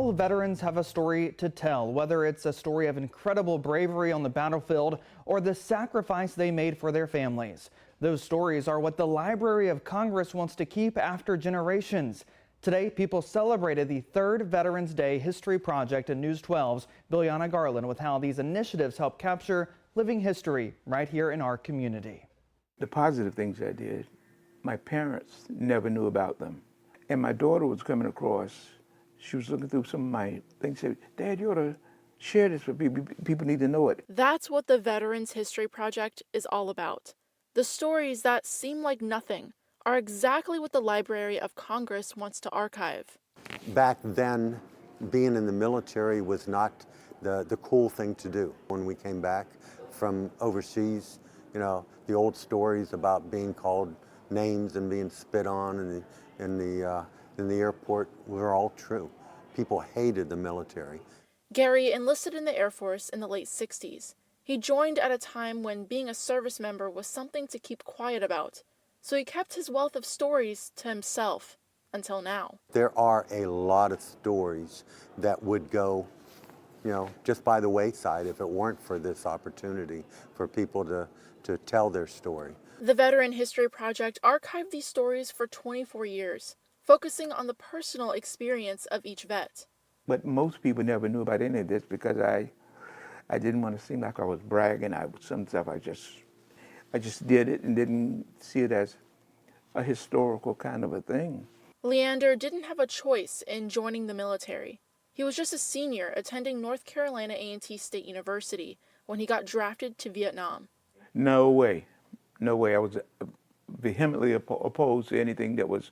All veterans have a story to tell, whether it's a story of incredible bravery on the battlefield or the sacrifice they made for their families. Those stories are what the Library of Congress wants to keep after generations. Today, people celebrated the third Veterans Day History Project in News 12's Biljana Garland with how these initiatives help capture living history right here in our community. The positive things I did, my parents never knew about them. And my daughter was coming across, she was looking through some of my things, said, "Dad, you ought to share this with people. People need to know it." That's what the Veterans History Project is all about. The stories that seem like nothing are exactly what the Library of Congress wants to archive. Back then, being in the military was not the cool thing to do. When we came back from overseas, you know, the old stories about being called names and being spit on in the airport were all true. People hated the military. Gary enlisted in the Air Force in the late 60s. He joined at a time when being a service member was something to keep quiet about, so he kept his wealth of stories to himself until now. There are a lot of stories that would go, you know, just by the wayside if it weren't for this opportunity for people to tell their story. The Veteran History Project archived these stories for 24 years, focusing on the personal experience of each vet. But most people never knew about any of this because I didn't want to seem like I was bragging. Some stuff I just did it and didn't see it as a historical kind of a thing. Leander didn't have a choice in joining the military. He was just a senior attending North Carolina A&T State University when he got drafted to Vietnam. No way. No way. I was vehemently opposed to anything that was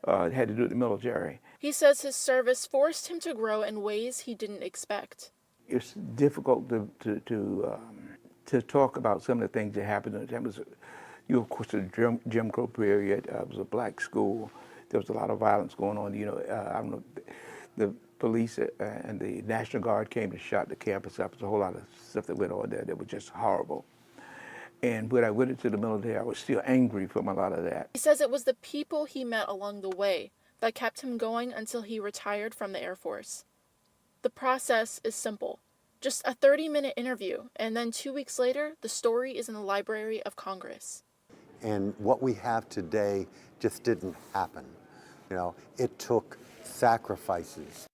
had to do with the military. He says his service forced him to grow in ways he didn't expect. It's difficult to talk about some of the things that happened. It was, of course, the Jim Crow period. It was a black school. There was a lot of violence going on. You know, I don't know, the police and the National Guard came and shot the campus up. There's a whole lot of stuff that went on there that was just horrible. And when I went into the military, I was still angry from a lot of that. He says it was the people he met along the way that kept him going until he retired from the Air Force. The process is simple. Just a 30-minute interview, and then 2 weeks later, the story is in the Library of Congress. And what we have today just didn't happen. You know, it took sacrifices.